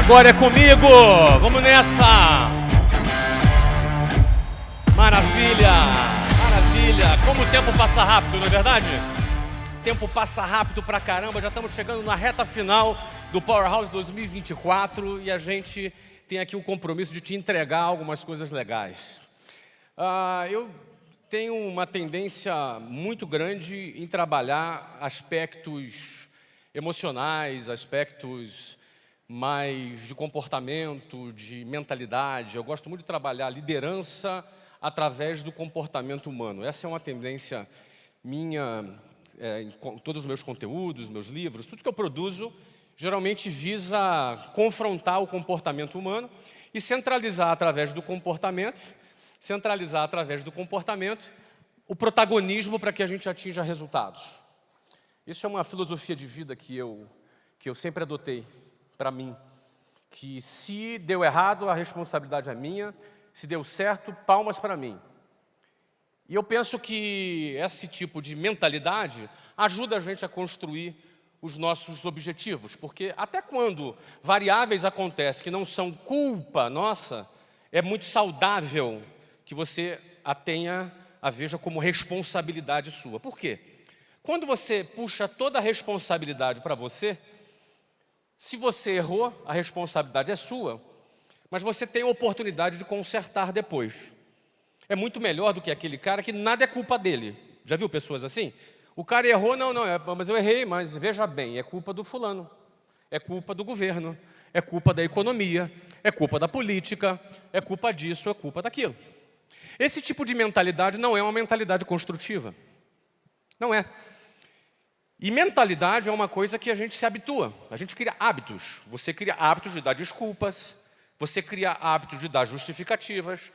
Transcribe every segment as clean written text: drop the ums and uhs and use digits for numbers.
Agora é comigo! Vamos nessa! Maravilha! Maravilha! Como o tempo passa rápido, não é verdade? O tempo passa rápido pra caramba, já estamos chegando na reta final do Powerhouse 2024 e a gente tem aqui o compromisso de te entregar algumas coisas legais. Eu tenho uma tendência muito grande em trabalhar aspectos emocionais, aspectos mais de comportamento, de mentalidade. Eu gosto muito de trabalhar liderança através do comportamento humano. Essa é uma tendência minha em todos os meus conteúdos, meus livros, tudo que eu produzo geralmente visa confrontar o comportamento humano e centralizar através do comportamento o protagonismo para que a gente atinja resultados. Isso é uma filosofia de vida que eu sempre adotei para mim, que se deu errado, a responsabilidade é minha, se deu certo, palmas para mim. E eu penso que esse tipo de mentalidade ajuda a gente a construir os nossos objetivos, porque até quando variáveis acontecem que não são culpa nossa, é muito saudável que você a veja como responsabilidade sua. Por quê? Quando você puxa toda a responsabilidade para você, se você errou, a responsabilidade é sua, mas você tem a oportunidade de consertar depois. É muito melhor do que aquele cara que nada é culpa dele. Já viu pessoas assim? O cara errou, mas eu errei, mas veja bem, é culpa do fulano, é culpa do governo, é culpa da economia, é culpa da política, é culpa disso, é culpa daquilo. Esse tipo de mentalidade não é uma mentalidade construtiva. Não é. E mentalidade é uma coisa que a gente se habitua, a gente cria hábitos. Você cria hábitos de dar desculpas, você cria hábitos de dar justificativas,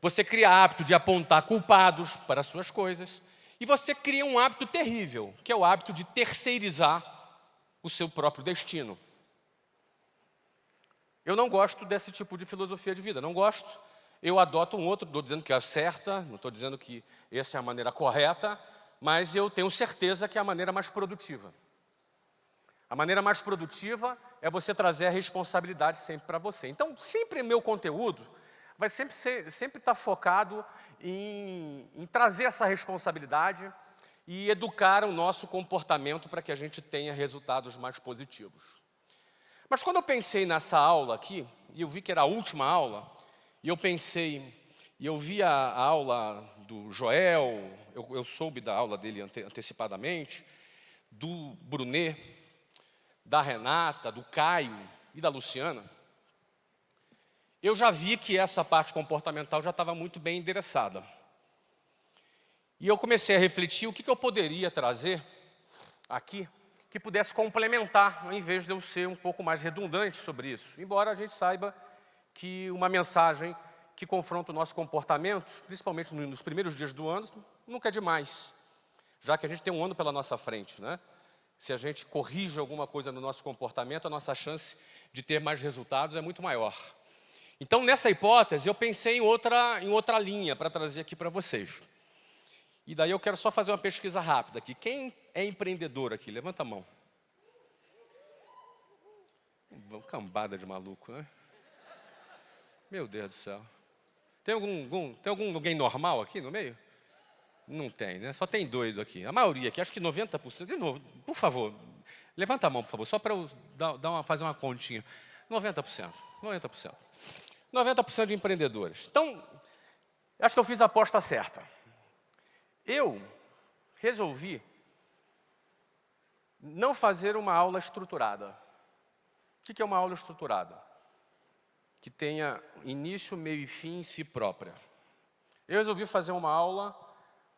você cria hábito de apontar culpados para as suas coisas, e você cria um hábito terrível, que é o hábito de terceirizar o seu próprio destino. Eu não gosto desse tipo de filosofia de vida, não gosto. Eu adoto um outro, estou dizendo que é a certa, não estou dizendo que essa é a maneira correta, mas eu tenho certeza que é a maneira mais produtiva. A maneira mais produtiva é você trazer a responsabilidade sempre para você. Então, sempre meu conteúdo vai sempre estar focado em trazer essa responsabilidade e educar o nosso comportamento para que a gente tenha resultados mais positivos. Mas quando eu pensei nessa aula aqui, e eu vi que era a última aula, e eu vi a aula do Joel, eu soube da aula dele antecipadamente, do Brunet, da Renata, do Caio e da Luciana. Eu já vi que essa parte comportamental já estava muito bem endereçada. E eu comecei a refletir o que eu poderia trazer aqui que pudesse complementar, ao invés de eu ser um pouco mais redundante sobre isso. Embora a gente saiba que uma mensagem que confronta o nosso comportamento, principalmente nos primeiros dias do ano, nunca é demais, já que a gente tem um ano pela nossa frente, né? Se a gente corrige alguma coisa no nosso comportamento, a nossa chance de ter mais resultados é muito maior. Então, nessa hipótese, eu pensei em outra linha para trazer aqui para vocês. E daí eu quero só fazer uma pesquisa rápida aqui. Quem é empreendedor aqui? Levanta a mão. Uma cambada de maluco, né? Meu Deus do céu. Tem alguém normal aqui no meio? Não tem, né? Só tem doido aqui. A maioria aqui, acho que 90%. De novo, por favor, levanta a mão, por favor, só para eu fazer uma continha. 90%. 90% de empreendedores. Então, acho que eu fiz a aposta certa. Eu resolvi não fazer uma aula estruturada. O que é uma aula estruturada? Que tenha início, meio e fim em si própria. Eu resolvi fazer uma aula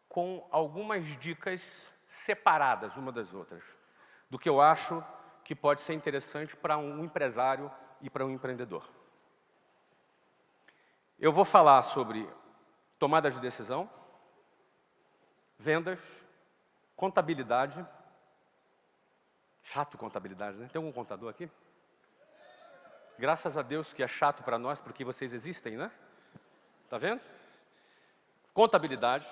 com algumas dicas separadas uma das outras, do que eu acho que pode ser interessante para um empresário e para um empreendedor. Eu vou falar sobre tomada de decisão, vendas, contabilidade. Chato contabilidade, né? Tem algum contador aqui? Graças a Deus que é chato para nós, porque vocês existem, né? Tá vendo? Contabilidade.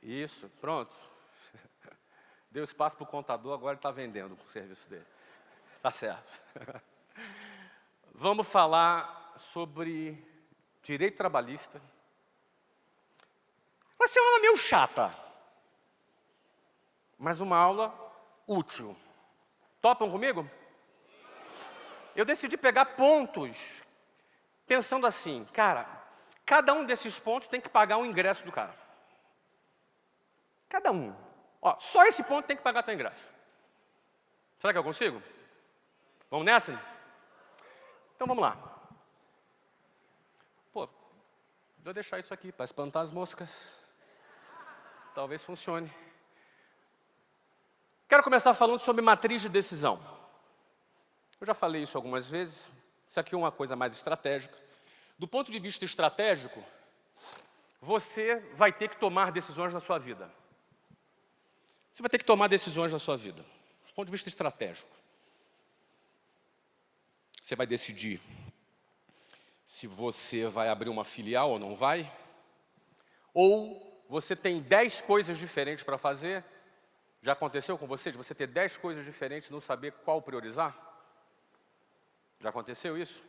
Isso, pronto. Deu espaço para o contador, agora ele está vendendo o serviço dele. Tá certo. Vamos falar sobre direito trabalhista. Vai ser uma aula meio chata, mas uma aula útil. Topam comigo? Eu decidi pegar pontos, pensando assim, cara, cada um desses pontos tem que pagar o ingresso do cara. Cada um. Ó, só esse ponto tem que pagar teu ingresso. Será que eu consigo? Vamos nessa? Então vamos lá. Pô, vou deixar isso aqui para espantar as moscas. Talvez funcione. Quero começar falando sobre matriz de decisão. Eu já falei isso algumas vezes. Isso aqui é uma coisa mais estratégica. Do ponto de vista estratégico, você vai ter que tomar decisões na sua vida. Você vai ter que tomar decisões na sua vida. Do ponto de vista estratégico. Você vai decidir se você vai abrir uma filial ou não vai. Ou você tem 10 coisas diferentes para fazer. Já aconteceu com você de você ter 10 coisas diferentes e não saber qual priorizar? Já aconteceu isso?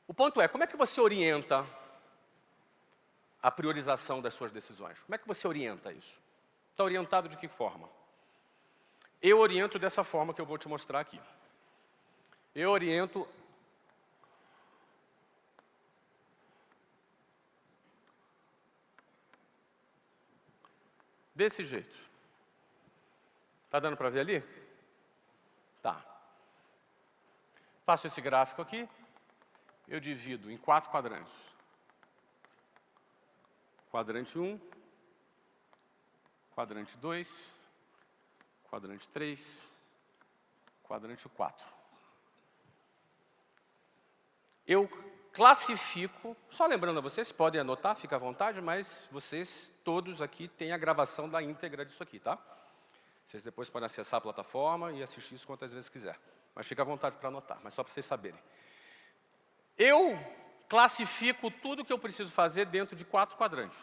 O ponto é, como é que você orienta a priorização das suas decisões? Como é que você orienta isso? Está orientado de que forma? Eu oriento dessa forma que eu vou te mostrar aqui. Eu oriento desse jeito. Está dando para ver ali? Tá. Faço esse gráfico aqui. Eu divido em 4 quadrantes. Quadrante 1, quadrante 2, quadrante 3, quadrante 4. Eu classifico, só lembrando a vocês, podem anotar, fica à vontade, mas vocês todos aqui têm a gravação da íntegra disso aqui, tá? Vocês depois podem acessar a plataforma e assistir isso quantas vezes quiser. Mas fica à vontade para anotar, mas só para vocês saberem. Eu classifico tudo que eu preciso fazer dentro de 4 quadrantes.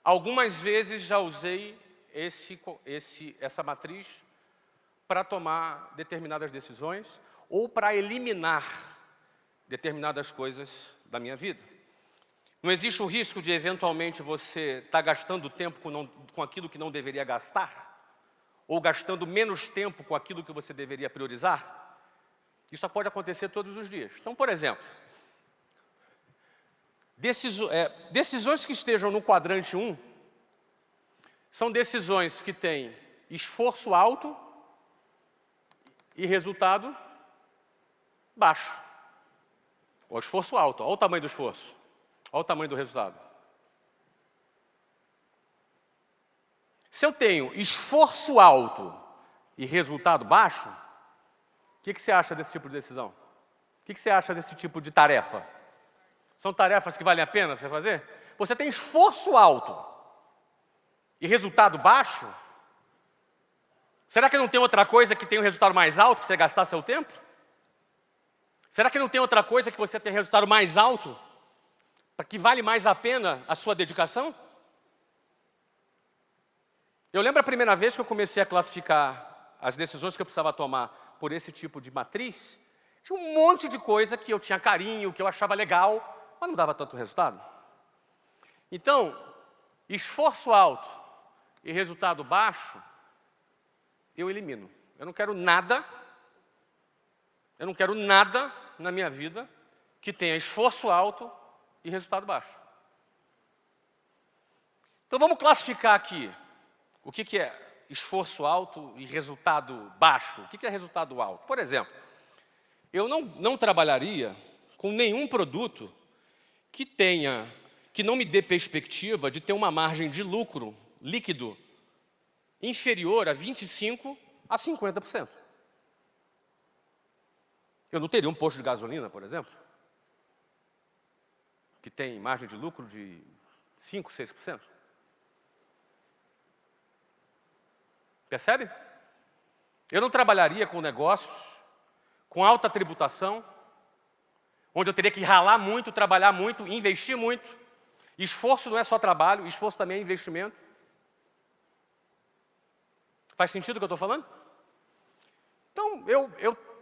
Algumas vezes já usei essa matriz para tomar determinadas decisões ou para eliminar determinadas coisas da minha vida. Não existe o risco de, eventualmente, você estar gastando tempo com aquilo que não deveria gastar? Ou gastando menos tempo com aquilo que você deveria priorizar? Isso pode acontecer todos os dias. Então, por exemplo, decisões que estejam no quadrante 1 são decisões que têm esforço alto e resultado baixo. O esforço alto, olha o tamanho do esforço, olha o tamanho do resultado. Se eu tenho esforço alto e resultado baixo, o que você acha desse tipo de decisão? O que você acha desse tipo de tarefa? São tarefas que valem a pena você fazer? Você tem esforço alto e resultado baixo? Será que não tem outra coisa que tem um resultado mais alto para você gastar seu tempo? Será que não tem outra coisa que você tem resultado mais alto para que vale mais a pena a sua dedicação? Eu lembro a primeira vez que eu comecei a classificar as decisões que eu precisava tomar por esse tipo de matriz, tinha um monte de coisa que eu tinha carinho, que eu achava legal, mas não dava tanto resultado. Então, esforço alto e resultado baixo, eu elimino. Eu não quero nada na minha vida que tenha esforço alto e resultado baixo. Então vamos classificar aqui o que é esforço alto e resultado baixo. O que é resultado alto? Por exemplo, eu não trabalharia com nenhum produto que não me dê perspectiva de ter uma margem de lucro líquido inferior a 25% a 50%. Eu não teria um posto de gasolina, por exemplo, que tem margem de lucro de 5%, 6%. Percebe? Eu não trabalharia com negócios com alta tributação, onde eu teria que ralar muito, trabalhar muito, investir muito. Esforço não é só trabalho, esforço também é investimento. Faz sentido o que eu estou falando? Então,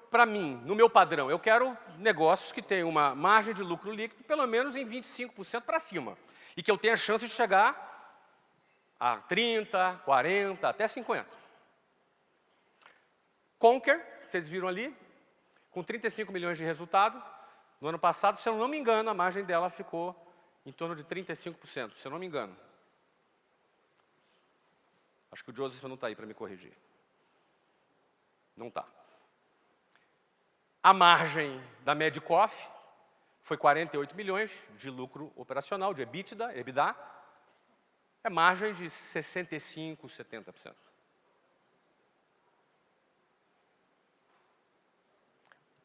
para mim, no meu padrão, eu quero negócios que tenham uma margem de lucro líquido pelo menos em 25% para cima. E que eu tenha chance de chegar a 30%, 40%, até 50%. Conquer, vocês viram ali, com 35 milhões de resultado. No ano passado, se eu não me engano, a margem dela ficou em torno de 35%, se eu não me engano. Acho que o Joseph não está aí para me corrigir. Não está. A margem da Medicoff foi 48 milhões de lucro operacional, de EBITDA. É margem de 65%, 70%.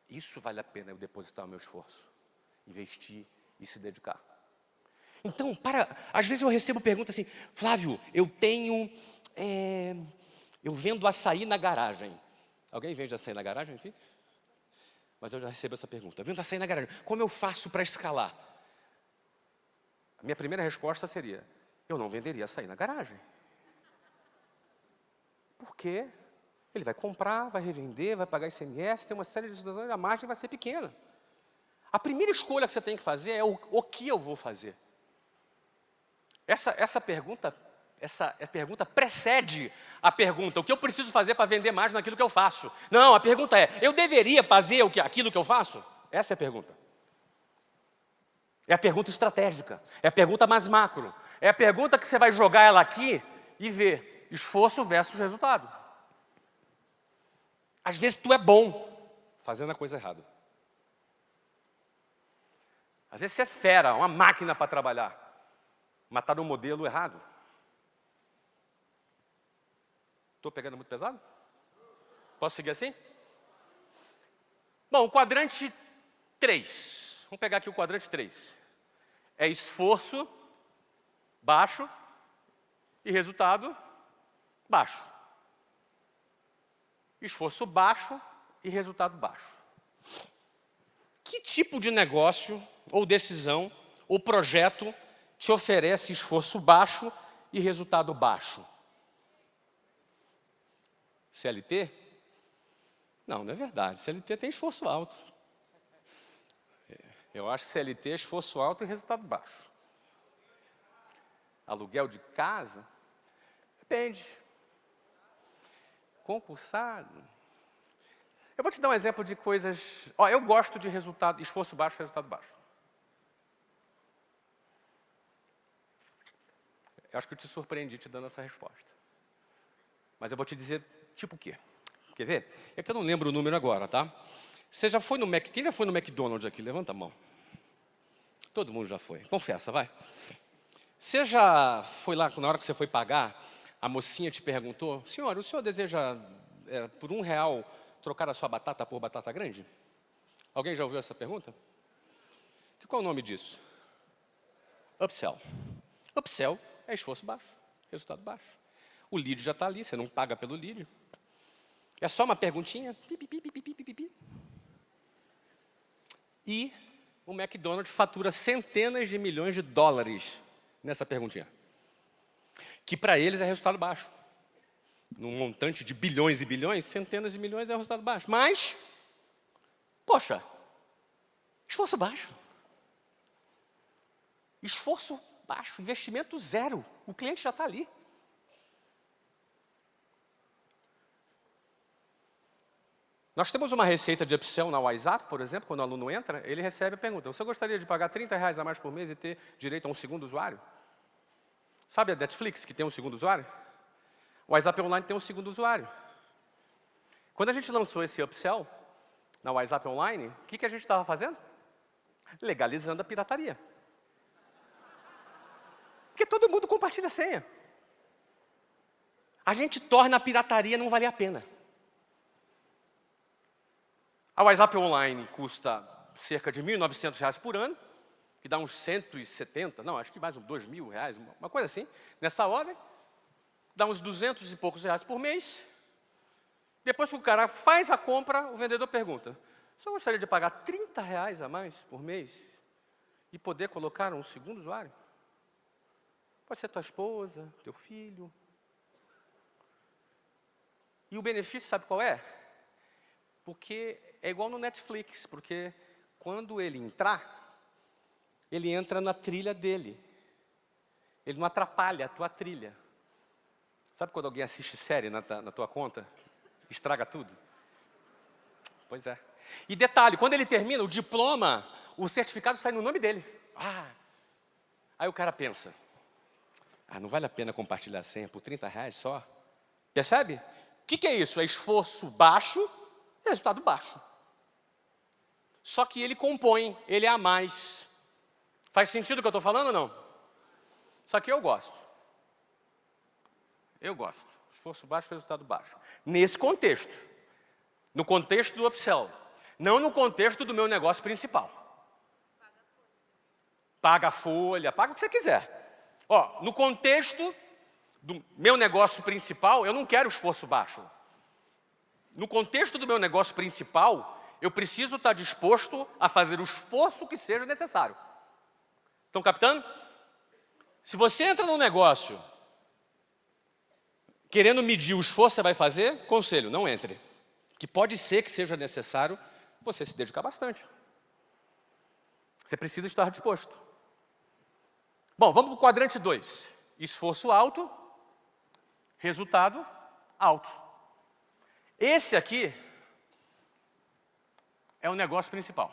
Isso vale a pena eu depositar o meu esforço, investir e se dedicar. Então, às vezes eu recebo perguntas assim, Flávio, eu vendo açaí na garagem. Alguém vende açaí na garagem aqui? Mas eu já recebo essa pergunta. Vendo açaí na garagem, como eu faço para escalar? A minha primeira resposta seria, eu não venderia açaí na garagem. Por quê? Ele vai comprar, vai revender, vai pagar ICMS, tem uma série de situações, a margem vai ser pequena. A primeira escolha que você tem que fazer é o que eu vou fazer. Essa pergunta precede a pergunta, o que eu preciso fazer para vender mais naquilo que eu faço? Não, a pergunta é, eu deveria fazer aquilo que eu faço? Essa é a pergunta. É a pergunta estratégica, é a pergunta mais macro. É a pergunta que você vai jogar ela aqui e ver esforço versus resultado. Às vezes tu é bom fazendo a coisa errada. Às vezes você é fera, uma máquina para trabalhar, mas está no modelo errado. Estou pegando muito pesado? Posso seguir assim? Bom, o quadrante 3. Vamos pegar aqui o quadrante 3. É esforço baixo e resultado baixo. Esforço baixo e resultado baixo. Que tipo de negócio, ou decisão, ou projeto te oferece esforço baixo e resultado baixo? CLT? Não, não é verdade. CLT tem esforço alto. Eu acho que CLT é esforço alto e resultado baixo. Aluguel de casa? Depende. Concursado? Eu vou te dar um exemplo de coisas... eu gosto de esforço baixo e resultado baixo. Eu acho que eu te surpreendi te dando essa resposta. Mas eu vou te dizer tipo o quê? Quer ver? É que eu não lembro o número agora, tá? Você já foi no Quem já foi no McDonald's aqui? Levanta a mão. Todo mundo já foi. Confessa, vai. Você já foi lá, na hora que você foi pagar, a mocinha te perguntou, senhora, o senhor deseja, por R$1, trocar a sua batata por batata grande? Alguém já ouviu essa pergunta? Qual é o nome disso? Upsell. Upsell é esforço baixo, resultado baixo. O lead já está ali, você não paga pelo lead. É só uma perguntinha. E o McDonald's fatura centenas de milhões de dólares nessa perguntinha. Que para eles é resultado baixo. Num montante de bilhões e bilhões, centenas de milhões é resultado baixo. Mas, poxa, esforço baixo. Esforço baixo, investimento zero. O cliente já está ali. Nós temos uma receita de upsell na WhatsApp, por exemplo, quando o aluno entra, ele recebe a pergunta, você gostaria de pagar R$30 a mais por mês e ter direito a um segundo usuário? Sabe a Netflix, que tem um segundo usuário? O WhatsApp Online tem um segundo usuário. Quando a gente lançou esse upsell na WhatsApp Online, o que a gente estava fazendo? Legalizando a pirataria. Porque todo mundo compartilha a senha. A gente torna a pirataria não valer a pena. A WhatsApp Online custa cerca de R$1.900 por ano, que dá uns 170, não, acho que mais uns R$2.000, uma coisa assim, nessa ordem. Dá uns 200 e poucos reais por mês. Depois que o cara faz a compra, o vendedor pergunta, você gostaria de pagar R$30 a mais por mês e poder colocar um segundo usuário? Pode ser tua esposa, teu filho. E o benefício, sabe qual é? Porque é igual no Netflix, porque quando ele entrar, ele entra na trilha dele. Ele não atrapalha a tua trilha. Sabe quando alguém assiste série na tua conta? Estraga tudo? Pois é. E detalhe, quando ele termina, o diploma, o certificado sai no nome dele. Aí o cara pensa, não vale a pena compartilhar a senha por R$30 só? Percebe? O que é isso? É esforço baixo e resultado baixo. Só que ele compõe, ele é a mais. Faz sentido o que eu estou falando ou não? Isso aqui eu gosto. Eu gosto. Esforço baixo, resultado baixo. Nesse contexto. No contexto do upsell. Não no contexto do meu negócio principal. Paga a folha, paga o que você quiser. No contexto do meu negócio principal, eu não quero esforço baixo. No contexto do meu negócio principal, eu preciso estar disposto a fazer o esforço que seja necessário. Estão captando? Se você entra num negócio querendo medir o esforço que você vai fazer, conselho, não entre. Que pode ser que seja necessário você se dedicar bastante. Você precisa estar disposto. Bom, vamos para o quadrante 2. Esforço alto, resultado alto. Esse aqui é o negócio principal.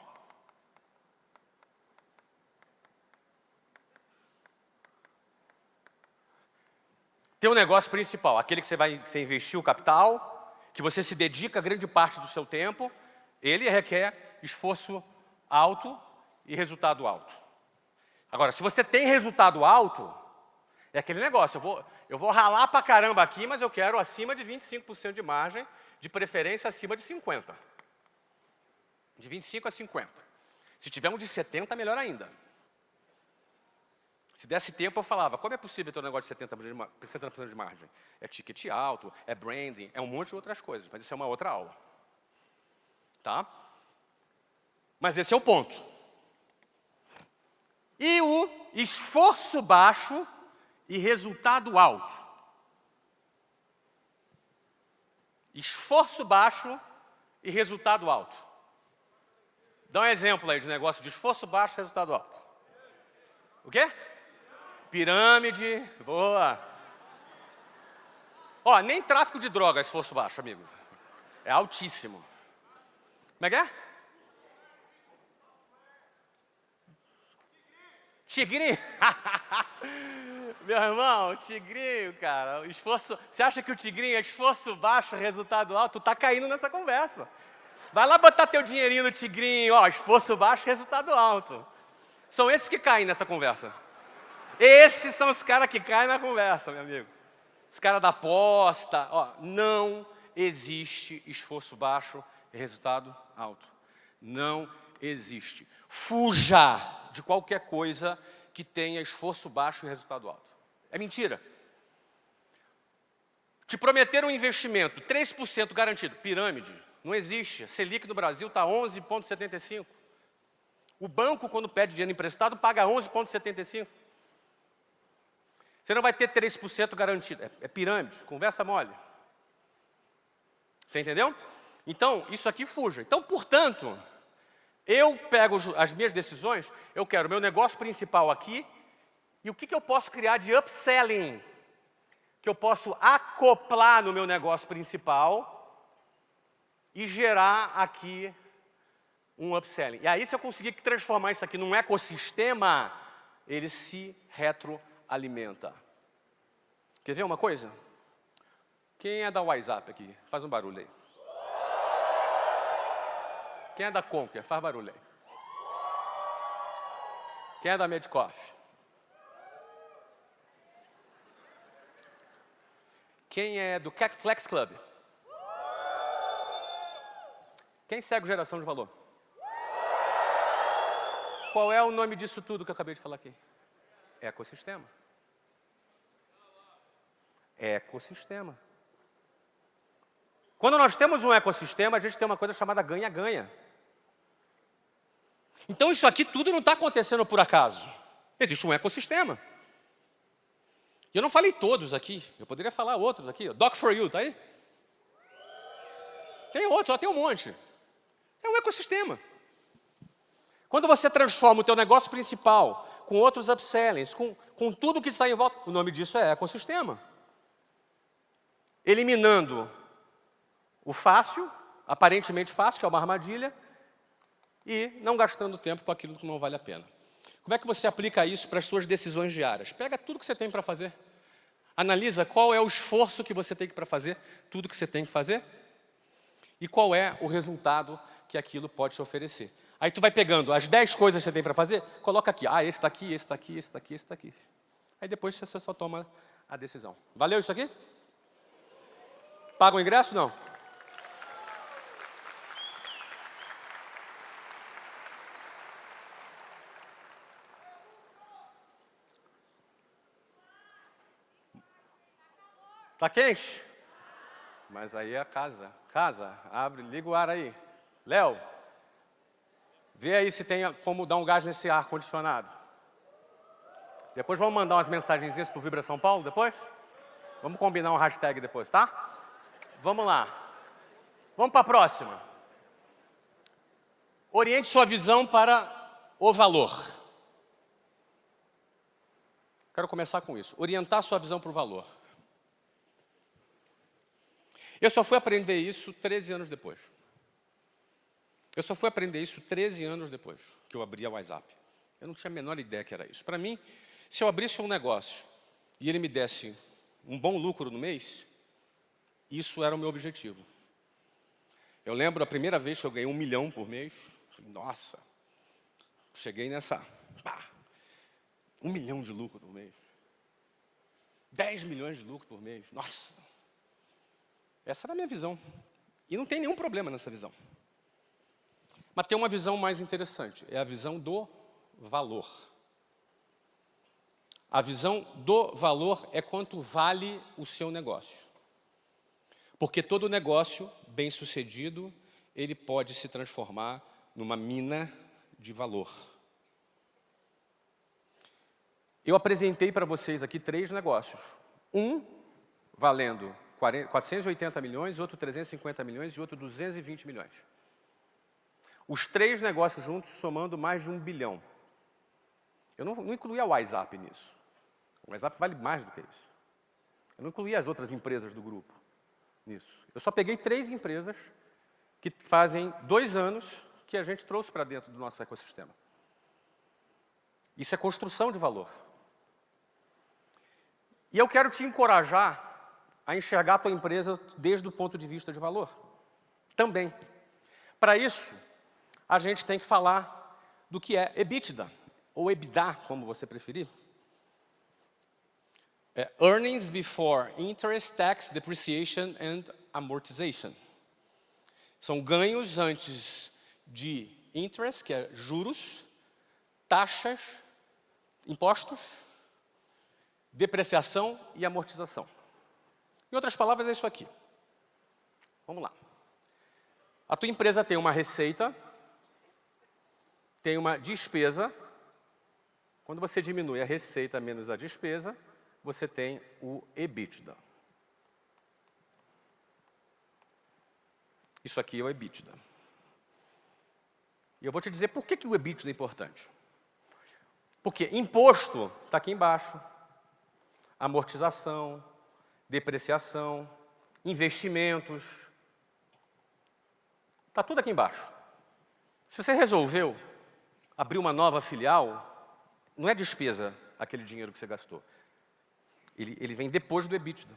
Tem um negócio principal, aquele que você investiu o capital, que você se dedica grande parte do seu tempo, ele requer esforço alto e resultado alto. Agora, se você tem resultado alto, é aquele negócio, eu vou ralar pra caramba aqui, mas eu quero acima de 25% de margem, de preferência acima de 50%. De 25% a 50%. Se tiver um de 70%, melhor ainda. Se desse tempo, eu falava, como é possível ter um negócio de 70% de margem? É ticket alto, é branding, é um monte de outras coisas, mas isso é uma outra aula. Tá? Mas esse é o ponto. E o esforço baixo e resultado alto. Esforço baixo e resultado alto. Dá um exemplo aí de negócio de esforço baixo e resultado alto. O quê? Pirâmide, boa. Nem tráfico de droga é esforço baixo, amigo. É altíssimo. Como é que é? Tigrinho. Meu irmão, tigrinho, cara. Você acha que o tigrinho é esforço baixo, resultado alto? Tu tá caindo nessa conversa. Vai lá botar teu dinheirinho no tigrinho, esforço baixo, resultado alto. São esses que caem nessa conversa. Esses são os caras que caem na conversa, meu amigo. Os caras da aposta. Não existe esforço baixo e resultado alto. Não existe. Fuja de qualquer coisa que tenha esforço baixo e resultado alto. É mentira. Te prometeram um investimento, 3% garantido. Pirâmide. Não existe. A Selic no Brasil está 11,75. O banco, quando pede dinheiro emprestado, paga 11,75. Você não vai ter 3% garantido. É pirâmide, conversa mole. Você entendeu? Então, isso aqui fuja. Então, portanto, eu pego as minhas decisões, eu quero meu negócio principal aqui, e o que eu posso criar de upselling? Que eu posso acoplar no meu negócio principal e gerar aqui um upselling. E aí, se eu conseguir transformar isso aqui num ecossistema, ele se retroalimenta. Quer ver uma coisa? Quem é da WhatsApp aqui? Faz um barulho aí. Quem é da Conquer? Faz barulho aí. Quem é da Medcoff? Quem é do Flex Club? Quem segue Geração de Valor? Qual é o nome disso tudo que eu acabei de falar aqui? Ecossistema. Ecossistema. Quando nós temos um ecossistema, a gente tem uma coisa chamada ganha-ganha. Então isso aqui tudo não está acontecendo por acaso. Existe um ecossistema. E eu não falei todos aqui, eu poderia falar outros aqui. Doc for You, tá aí? Tem outros, tem um monte. É um ecossistema. Quando você transforma o teu negócio principal com outros upsellings, com tudo que está em volta, o nome disso é ecossistema. Eliminando o fácil, aparentemente fácil, que é uma armadilha, e não gastando tempo com aquilo que não vale a pena. Como é que você aplica isso para as suas decisões diárias? Pega tudo que você tem para fazer. Analisa qual é o esforço que você tem para fazer, tudo que você tem que fazer, e qual é o resultado que aquilo pode te oferecer. Aí tu vai pegando as 10 coisas que você tem para fazer, coloca aqui. Ah, esse está aqui, esse está aqui, esse está aqui, esse está aqui. Aí depois você só toma a decisão. Valeu isso aqui? Paga o ingresso? Não. Tá quente? Mas aí é a casa. Casa, abre, liga o ar aí. Léo, vê aí se tem como dar um gás nesse ar-condicionado. Depois vamos mandar umas mensagenzinhas pro Vibra São Paulo, depois? Vamos combinar um hashtag depois, tá? Vamos lá. Vamos para a próxima. Oriente sua visão para o valor. Quero começar com isso. Orientar sua visão para o valor. Eu só fui aprender isso 13 anos depois. Eu só fui aprender isso 13 anos depois que eu abri a WhatsApp. Eu não tinha a menor ideia que era isso. Para mim, se eu abrisse um negócio e ele me desse um bom lucro no mês, isso era o meu objetivo. Eu lembro a primeira vez que eu ganhei 1 milhão por mês. Falei, nossa, cheguei nessa... 1 milhão de lucro por mês. 10 milhões de lucro por mês. Nossa! Essa era a minha visão. E não tem nenhum problema nessa visão. Mas tem uma visão mais interessante. É a visão do valor. A visão do valor é quanto vale o seu negócio. Porque todo negócio bem-sucedido, ele pode se transformar numa mina de valor. Eu apresentei para vocês aqui 3 negócios. Um valendo 480 milhões, outro 350 milhões e outro 220 milhões. Os 3 negócios juntos somando mais de 1 bilhão. Eu não incluí a WhatsApp nisso. O WhatsApp vale mais do que isso. Eu não incluí as outras empresas do grupo nisso. Eu só peguei 3 empresas que fazem 2 anos que a gente trouxe para dentro do nosso ecossistema. Isso é construção de valor. E eu quero te encorajar a enxergar a tua empresa desde o ponto de vista de valor. Também. Para isso, a gente tem que falar do que é EBITDA, ou EBITDA, como você preferir. É Earnings Before Interest, Tax, Depreciation and Amortization. São ganhos antes de interest, que é juros, taxas, impostos, depreciação e amortização. Em outras palavras, é isso aqui. Vamos lá. A tua empresa tem uma receita, tem uma despesa. Quando você diminui a receita menos a despesa, você tem o EBITDA. Isso aqui é o EBITDA. E eu vou te dizer por que o EBITDA é importante. Porque imposto está aqui embaixo, amortização, depreciação, investimentos, está tudo aqui embaixo. Se você resolveu abrir uma nova filial, não é despesa aquele dinheiro que você gastou. Ele vem depois do EBITDA.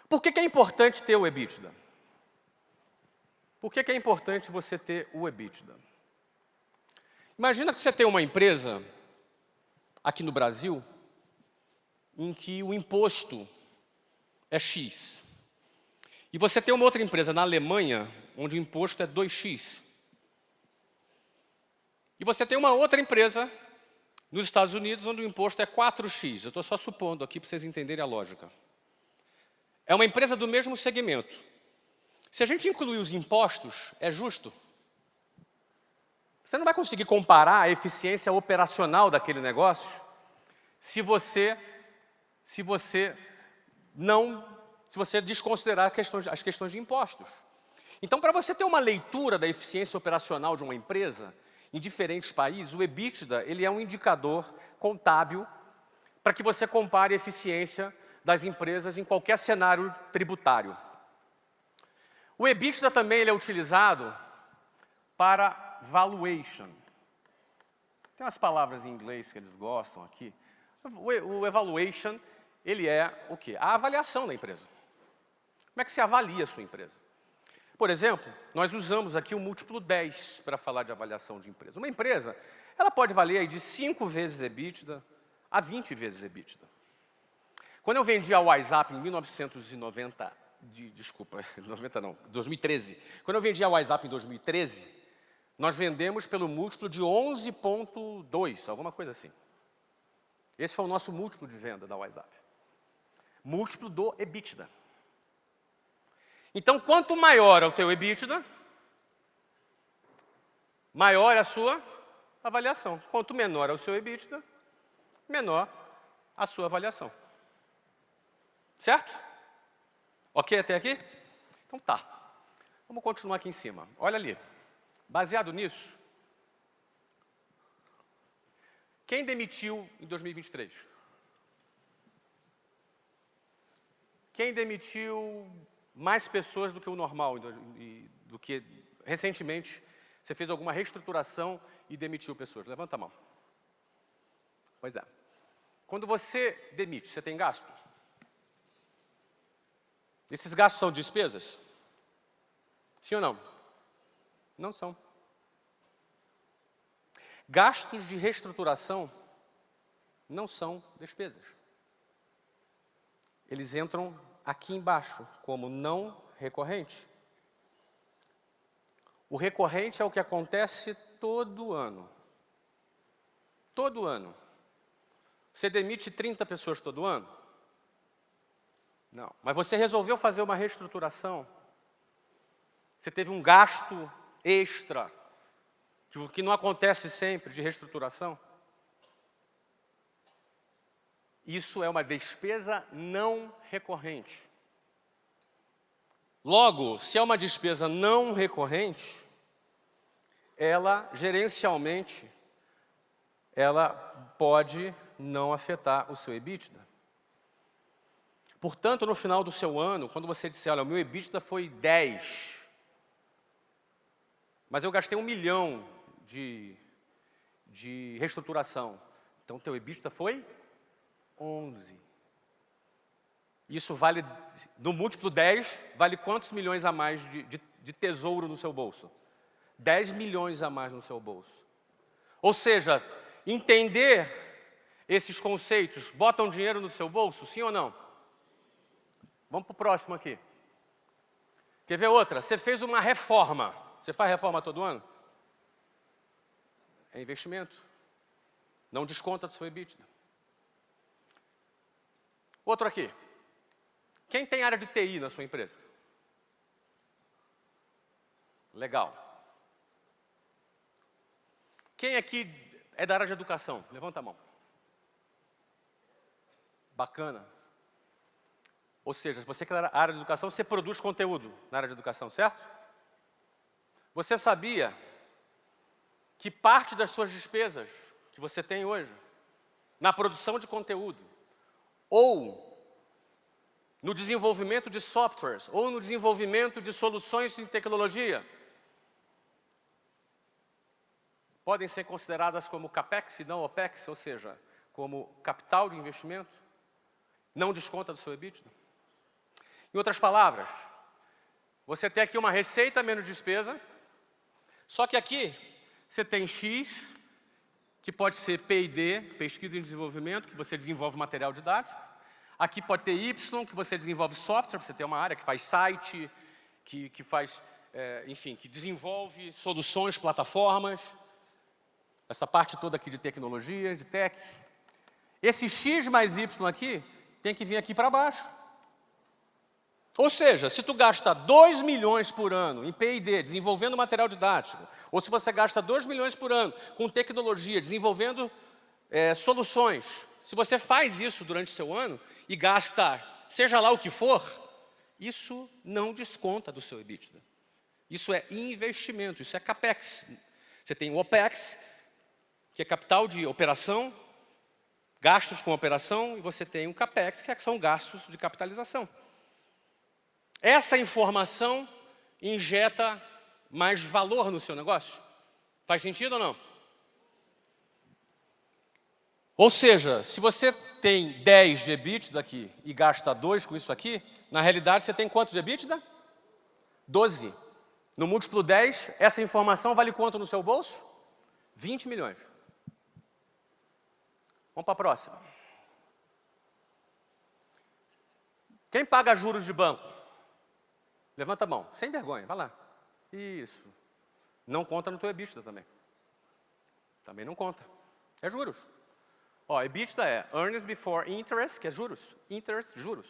Por que é importante ter o EBITDA? Por que é importante você ter o EBITDA? Imagina que você tem uma empresa aqui no Brasil em que o imposto é X. E você tem uma outra empresa na Alemanha, onde o imposto é 2X. E você tem uma outra empresa nos Estados Unidos, onde o imposto é 4X. Eu estou só supondo aqui para vocês entenderem a lógica. É uma empresa do mesmo segmento. Se a gente incluir os impostos, é justo. Você não vai conseguir comparar a eficiência operacional daquele negócio se você desconsiderar as questões de impostos. Então, para você ter uma leitura da eficiência operacional de uma empresa, em diferentes países, o EBITDA ele é um indicador contábil para que você compare a eficiência das empresas em qualquer cenário tributário. O EBITDA também ele é utilizado para valuation. Tem umas palavras em inglês que eles gostam aqui. O evaluation, ele é o quê? A avaliação da empresa. Como é que se avalia a sua empresa? Por exemplo, nós usamos aqui o múltiplo 10 para falar de avaliação de empresa. Uma empresa, ela pode valer aí de 5 vezes EBITDA a 20 vezes EBITDA. Quando eu vendi a WhatsApp em 2013. Quando eu vendi a WhatsApp em 2013, nós vendemos pelo múltiplo de 11,2, alguma coisa assim. Esse foi o nosso múltiplo de venda da WhatsApp. Múltiplo do EBITDA. Então, quanto maior é o teu EBITDA, maior é a sua avaliação. Quanto menor é o seu EBITDA, menor a sua avaliação. Certo? Ok até aqui? Então tá. Vamos continuar aqui em cima. Olha ali. Baseado nisso, quem demitiu em 2023? Quem demitiu mais pessoas do que o normal, do que recentemente você fez alguma reestruturação e demitiu pessoas? Levanta a mão. Pois é. Quando você demite, você tem gasto? Esses gastos são despesas? Sim ou não? Não são. Gastos de reestruturação não são despesas. Eles entram aqui embaixo, como não recorrente. O recorrente é o que acontece todo ano. Todo ano. Você demite 30 pessoas todo ano? Não. Mas você resolveu fazer uma reestruturação. Você teve um gasto extra, que não acontece sempre, de reestruturação. Isso é uma despesa não recorrente. Logo, se é uma despesa não recorrente, ela, gerencialmente, ela pode não afetar o seu EBITDA. Portanto, no final do seu ano, quando você disser, olha, o meu EBITDA foi 10, mas eu gastei 1 milhão de reestruturação, então teu EBITDA foi 11. Isso vale, no múltiplo 10, vale quantos milhões a mais de tesouro no seu bolso? 10 milhões a mais no seu bolso. Ou seja, entender esses conceitos, botam dinheiro no seu bolso, sim ou não? Vamos para o próximo aqui. Quer ver outra? Você fez uma reforma. Você faz reforma todo ano? É investimento. Não desconta do seu EBITDA. Outro aqui. Quem tem área de TI na sua empresa? Legal. Quem aqui é da área de educação? Levanta a mão. Bacana. Ou seja, se você quer a área de educação, você produz conteúdo na área de educação, certo? Você sabia que parte das suas despesas que você tem hoje, na produção de conteúdo, ou no desenvolvimento de softwares, ou no desenvolvimento de soluções de tecnologia, podem ser consideradas como CAPEX e não OPEX, ou seja, como capital de investimento, não desconta do seu EBITDA? Em outras palavras, você tem aqui uma receita menos despesa, só que aqui você tem X, que pode ser P&D, pesquisa e desenvolvimento, que você desenvolve material didático. Aqui pode ter Y, que você desenvolve software, você tem uma área que faz site, que faz, enfim, que desenvolve soluções, plataformas. Essa parte toda aqui de tecnologia, de tech. Esse X mais Y aqui, tem que vir aqui para baixo. Ou seja, se tu gasta 2 milhões por ano em P&D, desenvolvendo material didático, ou se você gasta 2 milhões por ano com tecnologia, desenvolvendo soluções, se você faz isso durante o seu ano e gasta, seja lá o que for, isso não desconta do seu EBITDA. Isso é investimento, isso é CAPEX. Você tem o OPEX, que é capital de operação, gastos com operação, e você tem o CAPEX, que são gastos de capitalização. Essa informação injeta mais valor no seu negócio. Faz sentido ou não? Ou seja, se você tem 10 de EBITDA aqui e gasta 2 com isso aqui, na realidade você tem quanto de EBITDA? 12. No múltiplo 10, essa informação vale quanto no seu bolso? 20 milhões. Vamos para a próxima. Quem paga juros de banco? Levanta a mão, sem vergonha, vai lá. Isso. Não conta no teu EBITDA também. Também não conta. É juros. Ó, EBITDA é Earnings Before Interest, que é juros. Interest, juros.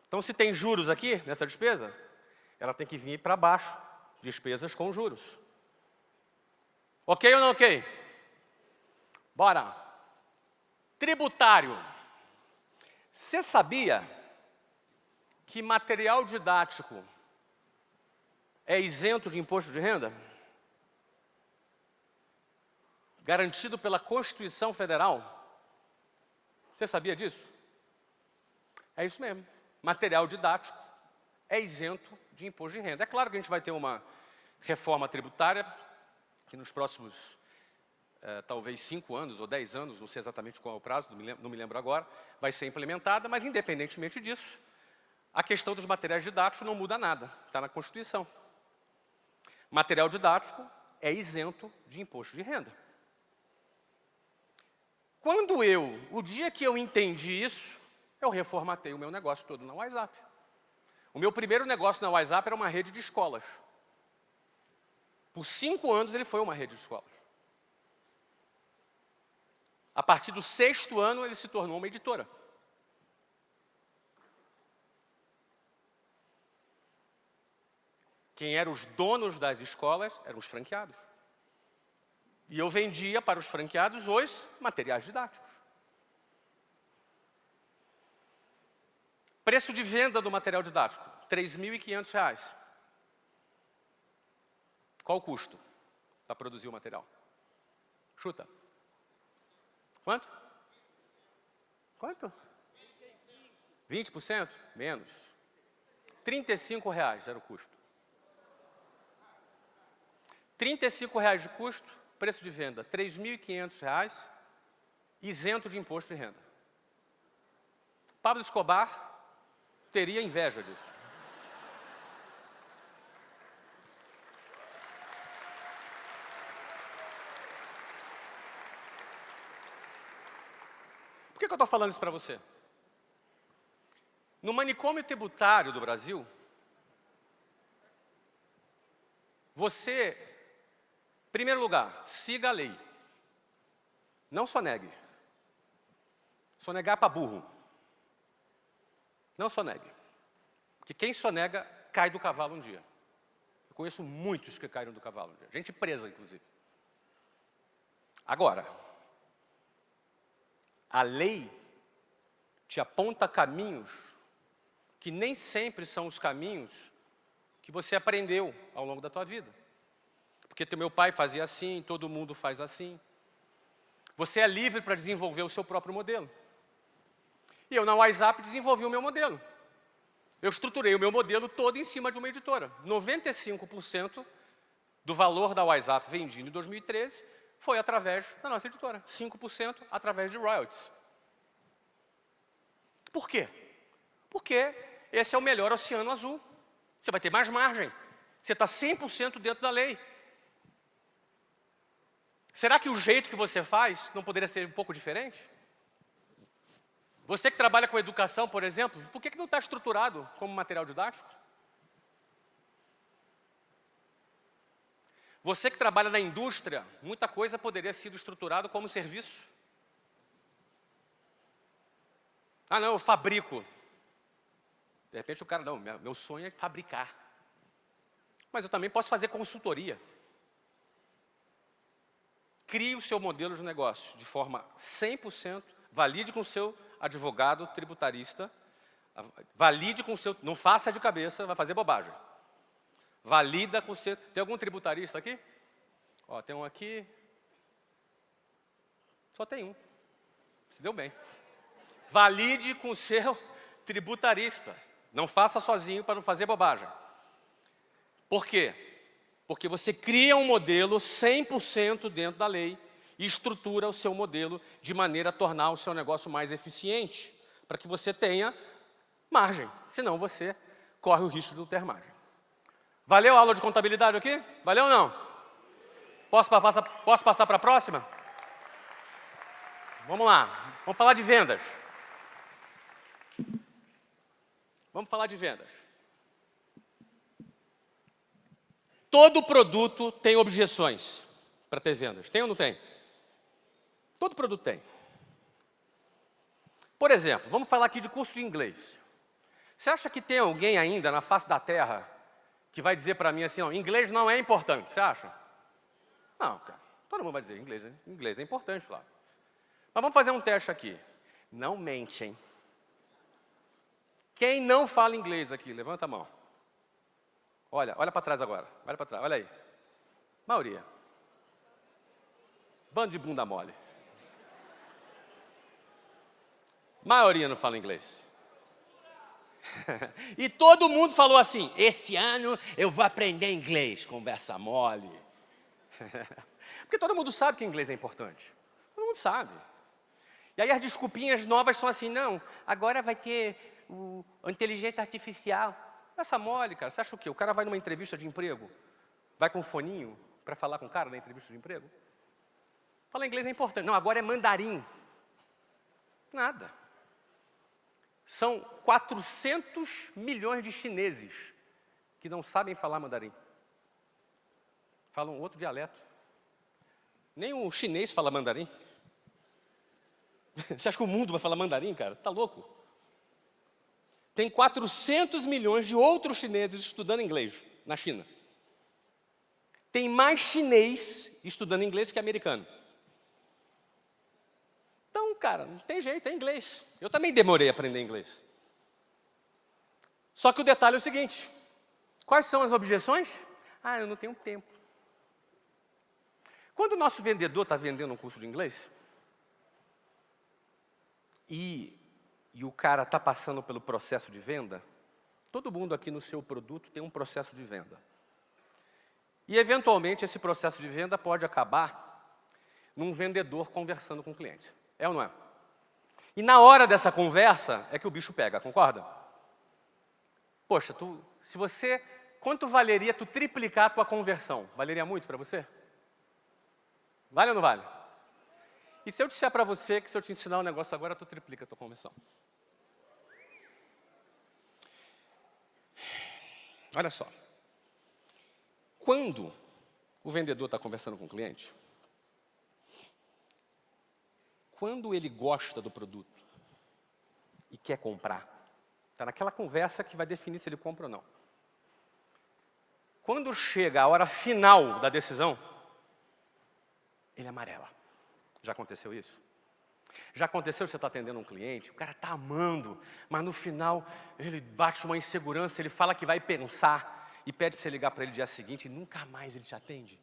Então, se tem juros aqui, nessa despesa, ela tem que vir para baixo. Despesas com juros. Ok ou não ok? Bora. Tributário. Você sabia que material didático é isento de imposto de renda? Garantido pela Constituição Federal. Você sabia disso? É isso mesmo. Material didático é isento de imposto de renda. É claro que a gente vai ter uma reforma tributária que nos próximos, talvez 5 anos ou 10 anos, não sei exatamente qual é o prazo, não me lembro agora, vai ser implementada, mas independentemente disso, a questão dos materiais didáticos não muda nada, está na Constituição. Material didático é isento de imposto de renda. O dia que eu entendi isso, eu reformatei o meu negócio todo na WhatsApp. O meu primeiro negócio na WhatsApp era uma rede de escolas. Por 5 anos ele foi uma rede de escolas. A partir do 6º ano ele se tornou uma editora. Quem eram os donos das escolas eram os franqueados. E eu vendia para os franqueados os materiais didáticos. Preço de venda do material didático, R$ 3.500. Qual o custo para produzir o material? Chuta. Quanto? Quanto? 20%? Menos. R$ 35,00 era o custo. R$ 35,00 de custo. Preço de venda, R$ 3.500, isento de imposto de renda. Pablo Escobar teria inveja disso. Por que eu estou falando isso para você? No manicômio tributário do Brasil, você... Primeiro lugar, siga a lei. Não sonegue. Sonegar para burro. Não sonegue. Porque quem sonega cai do cavalo um dia. Eu conheço muitos que caíram do cavalo um dia. Gente presa, inclusive. Agora, a lei te aponta caminhos que nem sempre são os caminhos que você aprendeu ao longo da tua vida. Porque meu pai fazia assim, todo mundo faz assim. Você é livre para desenvolver o seu próprio modelo. E eu, na WhatsApp, desenvolvi o meu modelo. Eu estruturei o meu modelo todo em cima de uma editora. 95% do valor da WhatsApp vendido em 2013 foi através da nossa editora. 5% através de royalties. Por quê? Porque esse é o melhor oceano azul. Você vai ter mais margem. Você está 100% dentro da lei. Será que o jeito que você faz não poderia ser um pouco diferente? Você que trabalha com educação, por exemplo, por que não está estruturado como material didático? Você que trabalha na indústria, muita coisa poderia ser estruturado como serviço. Ah, não, eu fabrico. De repente o cara, não, meu sonho é fabricar. Mas eu também posso fazer consultoria. Crie o seu modelo de negócio de forma 100%, valide com o seu advogado tributarista, valide com o seu... Não faça de cabeça, vai fazer bobagem. Valida com o seu... Tem algum tributarista aqui? Ó, tem um aqui. Só tem um. Se deu bem. Valide com o seu tributarista. Não faça sozinho para não fazer bobagem. Por quê? Porque você cria um modelo 100% dentro da lei e estrutura o seu modelo de maneira a tornar o seu negócio mais eficiente, para que você tenha margem. Senão você corre o risco de não ter margem. Valeu a aula de contabilidade aqui? Valeu ou não? Posso passar para a próxima? Vamos lá. Vamos falar de vendas. Vamos falar de vendas. Todo produto tem objeções para ter vendas. Tem ou não tem? Todo produto tem. Por exemplo, vamos falar aqui de curso de inglês. Você acha que tem alguém ainda na face da Terra que vai dizer para mim assim, ó, inglês não é importante, você acha? Não, cara. Todo mundo vai dizer, inglês é importante, Flávio. Mas vamos fazer um teste aqui. Não mente, hein? Quem não fala inglês aqui, levanta a mão. Olha para trás agora. Olha para trás, olha aí. Maioria. Bando de bunda mole. Maioria não fala inglês. E todo mundo falou assim, esse ano eu vou aprender inglês, conversa mole. Porque todo mundo sabe que inglês é importante. Todo mundo sabe. E aí as desculpinhas novas são assim, não, agora vai ter a inteligência artificial. Essa mole, cara, você acha o quê? O cara vai numa entrevista de emprego, vai com um foninho para falar com o cara na entrevista de emprego? Falar inglês é importante. Não, agora é mandarim. Nada. São 400 milhões de chineses que não sabem falar mandarim. Falam outro dialeto. Nem o chinês fala mandarim. Você acha que o mundo vai falar mandarim, cara? Tá louco? Tem 400 milhões de outros chineses estudando inglês na China. Tem mais chinês estudando inglês que americano. Então, cara, não tem jeito, é inglês. Eu também demorei a aprender inglês. Só que o detalhe é o seguinte. Quais são as objeções? Ah, eu não tenho tempo. Quando o nosso vendedor está vendendo um curso de inglês, e o cara está passando pelo processo de venda, todo mundo aqui no seu produto tem um processo de venda. E, eventualmente, esse processo de venda pode acabar num vendedor conversando com o cliente. É ou não é? E na hora dessa conversa é que o bicho pega, concorda? Poxa, quanto valeria tu triplicar a tua conversão? Valeria muito para você? Vale ou não vale? E se eu disser para você que se eu te ensinar um negócio agora, tu triplica a tua conversão? Olha só. Quando o vendedor está conversando com o cliente, quando ele gosta do produto e quer comprar, está naquela conversa que vai definir se ele compra ou não. Quando chega a hora final da decisão, ele amarela. Já aconteceu isso? Já aconteceu você está atendendo um cliente, o cara está amando, mas no final ele bate uma insegurança, ele fala que vai pensar e pede para você ligar para ele no dia seguinte e nunca mais ele te atende?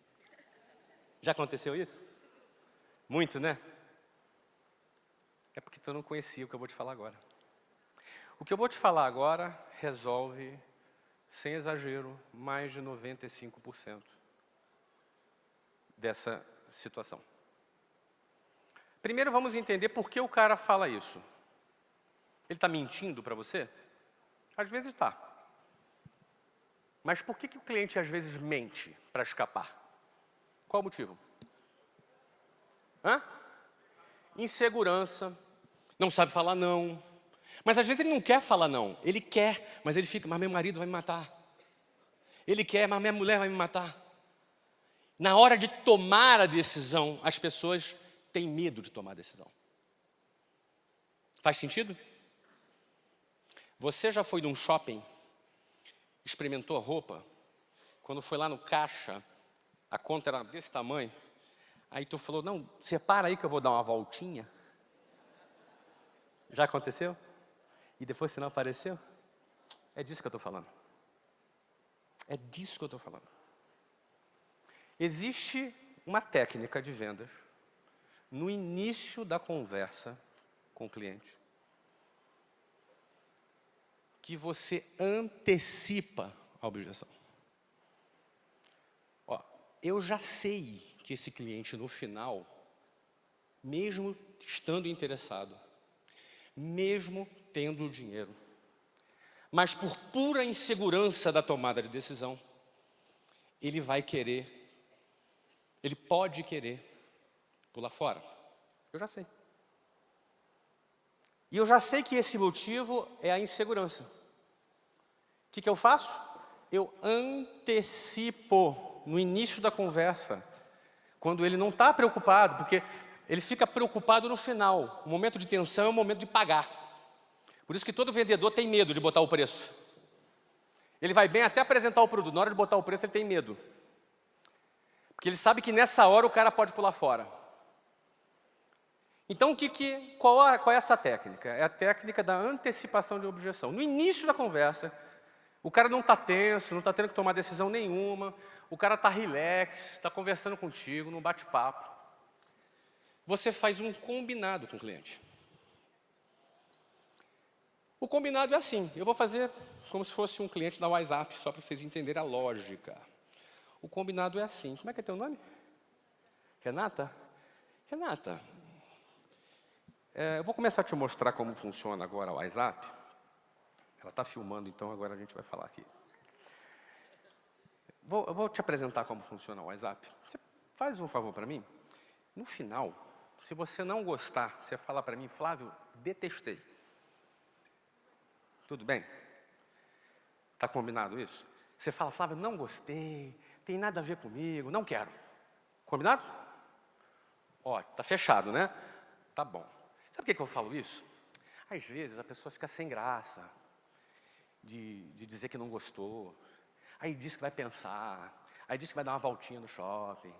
Já aconteceu isso? Muito, né? É porque tu não conhecia o que eu vou te falar agora. O que eu vou te falar agora resolve, sem exagero, mais de 95% dessa situação. Primeiro vamos entender por que o cara fala isso. Ele está mentindo para você? Às vezes está. Mas por que o cliente às vezes mente para escapar? Qual o motivo? Insegurança, não sabe falar não. Mas às vezes ele não quer falar não. Ele quer, mas ele fica, mas meu marido vai me matar. Ele quer, mas minha mulher vai me matar. Na hora de tomar a decisão, as pessoas têm medo de tomar a decisão. Faz sentido? Você já foi num shopping, experimentou a roupa, quando foi lá no caixa, a conta era desse tamanho, aí tu falou, não, separa aí que eu vou dar uma voltinha. Já aconteceu? E depois você não apareceu? É disso que eu estou falando. É disso que eu estou falando. Existe uma técnica de vendas no início da conversa com o cliente que você antecipa a objeção. Ó, eu já sei que esse cliente no final, mesmo estando interessado, mesmo tendo o dinheiro, mas por pura insegurança da tomada de decisão, ele vai querer, ele pode querer pular fora. Eu já sei. E eu já sei que esse motivo é a insegurança. O que eu faço? Eu antecipo no início da conversa, quando ele não está preocupado, porque ele fica preocupado no final. O momento de tensão é o momento de pagar. Por isso que todo vendedor tem medo de botar o preço. Ele vai bem até apresentar o produto, na hora de botar o preço ele tem medo. Porque ele sabe que nessa hora o cara pode pular fora. Então, qual é essa técnica? É a técnica da antecipação de objeção. No início da conversa, o cara não está tenso, não está tendo que tomar decisão nenhuma, o cara está relax, está conversando contigo, num bate-papo. Você faz um combinado com o cliente. O combinado é assim, eu vou fazer como se fosse um cliente da WhatsApp, só para vocês entenderem a lógica. O combinado é assim. Como é que é teu nome? Renata? Renata, eu vou começar a te mostrar como funciona agora o WhatsApp. Ela está filmando, então agora a gente vai falar aqui. Eu vou te apresentar como funciona o WhatsApp. Você faz um favor para mim? No final, se você não gostar, você fala para mim, Flávio, detestei. Tudo bem? Está combinado isso? Você fala, Flávio, não gostei, tem nada a ver comigo, não quero. Combinado? Ó, tá fechado, né? Tá bom. Sabe por que eu falo isso? Às vezes a pessoa fica sem graça de dizer que não gostou. Aí diz que vai pensar, aí diz que vai dar uma voltinha no shopping.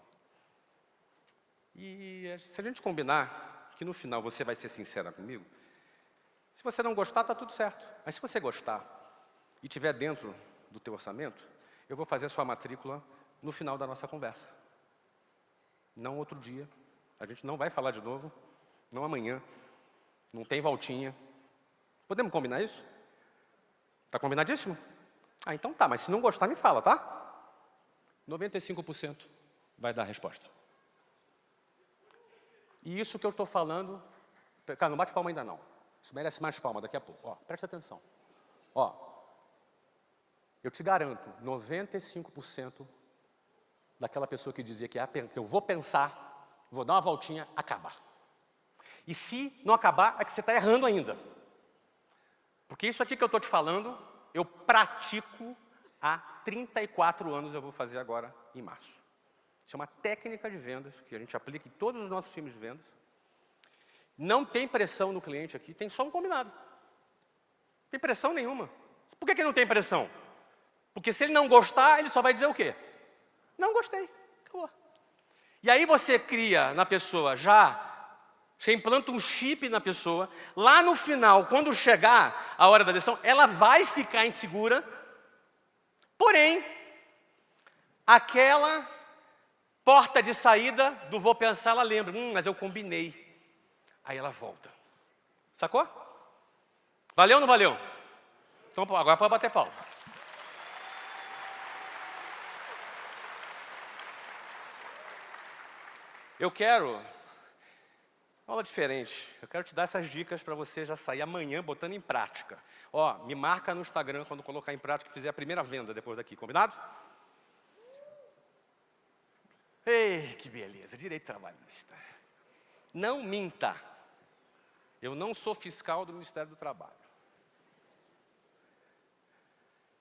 E se a gente combinar que no final você vai ser sincera comigo, se você não gostar, está tudo certo. Mas se você gostar e estiver dentro do teu orçamento, eu vou fazer a sua matrícula no final da nossa conversa. Não outro dia. A gente não vai falar de novo, não amanhã. Não tem voltinha. Podemos combinar isso? Está combinadíssimo? Ah, então tá, mas se não gostar, me fala, tá? 95% vai dar a resposta. E isso que eu estou falando... Cara, não bate palma ainda não. Isso merece mais palma daqui a pouco. Ó, preste atenção. Ó, eu te garanto, 95% daquela pessoa que dizia que eu vou pensar, vou dar uma voltinha, acaba. E se não acabar, é que você está errando ainda. Porque isso aqui que eu estou te falando, eu pratico há 34 anos, eu vou fazer agora em março. Isso é uma técnica de vendas que a gente aplica em todos os nossos times de vendas. Não tem pressão no cliente aqui, tem só um combinado. Não tem pressão nenhuma. Por que não tem pressão? Porque se ele não gostar, ele só vai dizer o quê? Não gostei, acabou. E aí você cria na pessoa você implanta um chip na pessoa, lá no final, quando chegar a hora da decisão, ela vai ficar insegura, porém, aquela porta de saída do vou pensar, ela lembra, mas eu combinei. Aí ela volta. Sacou? Valeu ou não valeu? Então agora pode bater palma. Eu quero aula diferente. Eu quero te dar essas dicas para você já sair amanhã botando em prática. Ó, me marca no Instagram quando colocar em prática e fizer a primeira venda depois daqui, combinado? Ei, que beleza, direito trabalhista. Não minta. Eu não sou fiscal do Ministério do Trabalho.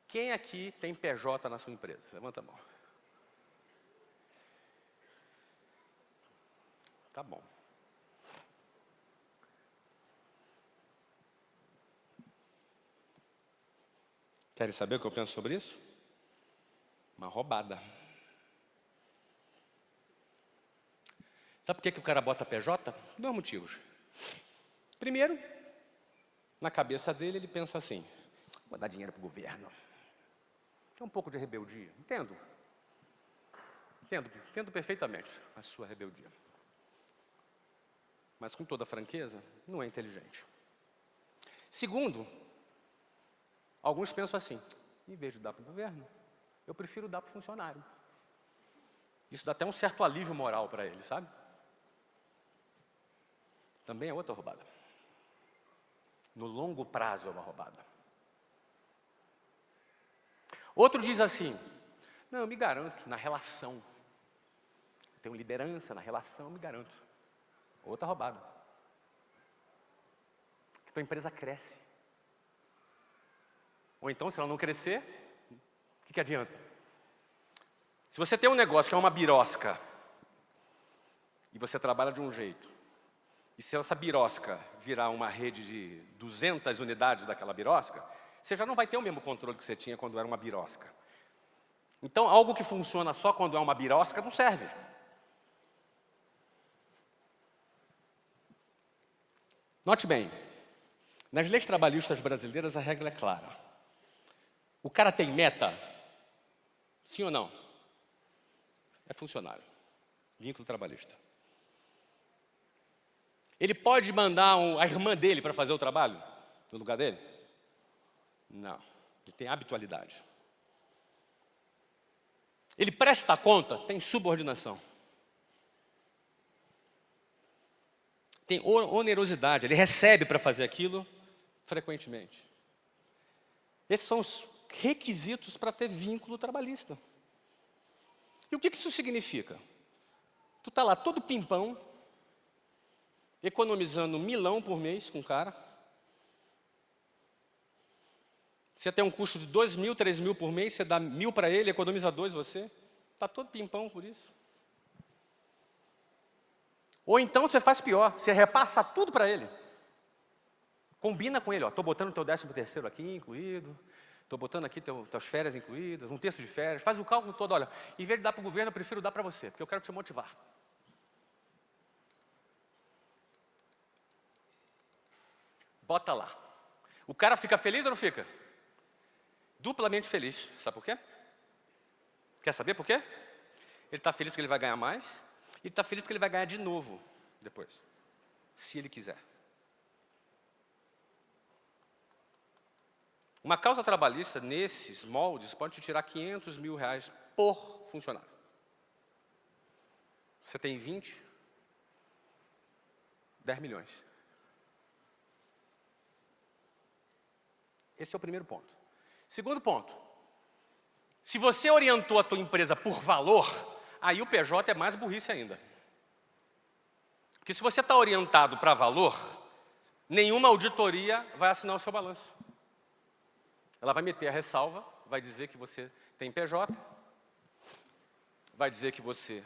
Quem aqui tem PJ na sua empresa? Levanta a mão. Tá bom. Querem saber o que eu penso sobre isso? Uma roubada. Sabe por que o cara bota PJ? Dois motivos. Primeiro, na cabeça dele, ele pensa assim, vou dar dinheiro para o governo. É um pouco de rebeldia. Entendo perfeitamente a sua rebeldia. Mas com toda franqueza, não é inteligente. Segundo, alguns pensam assim, em vez de dar para o governo, eu prefiro dar para o funcionário. Isso dá até um certo alívio moral para ele, sabe? Também é outra roubada. No longo prazo é uma roubada. Outro diz assim, não, eu me garanto na relação. Eu tenho liderança na relação, eu me garanto. Outra roubada. Que tua empresa cresce. Ou então, se ela não crescer, o que adianta? Se você tem um negócio que é uma birosca, e você trabalha de um jeito, e se essa birosca virar uma rede de 200 unidades daquela birosca, você já não vai ter o mesmo controle que você tinha quando era uma birosca. Então, algo que funciona só quando é uma birosca não serve. Note bem, nas leis trabalhistas brasileiras a regra é clara. O cara tem meta? Sim ou não? É funcionário. Vínculo trabalhista. Ele pode mandar a irmã dele para fazer o trabalho no lugar dele? Não. Ele tem habitualidade. Ele presta conta? Tem subordinação. Tem onerosidade. Ele recebe para fazer aquilo frequentemente. Esses são os requisitos para ter vínculo trabalhista. E o que isso significa? Tu está lá todo pimpão, economizando $1.000 por mês com o cara. Você tem um custo de 2.000, 3.000 por mês, você dá 1.000 para ele, economiza 2 você. Está todo pimpão por isso. Ou então você faz pior, você repassa tudo para ele. Combina com ele, estou botando o teu 13º aqui incluído, estou botando aqui tuas férias incluídas, um terço de férias, faz o cálculo todo, olha, em vez de dar para o governo, eu prefiro dar para você, porque eu quero te motivar. Bota lá. O cara fica feliz ou não fica? Duplamente feliz. Sabe por quê? Quer saber por quê? Ele está feliz porque ele vai ganhar mais, e ele está feliz porque ele vai ganhar de novo depois, se ele quiser. Uma causa trabalhista, nesses moldes, pode te tirar R$500 mil por funcionário. Você tem 20, 10 milhões. Esse é o primeiro ponto. Segundo ponto, se você orientou a tua empresa por valor, aí o PJ é mais burrice ainda. Porque se você está orientado para valor, nenhuma auditoria vai assinar o seu balanço. Ela vai meter a ressalva, vai dizer que você tem PJ, vai dizer que você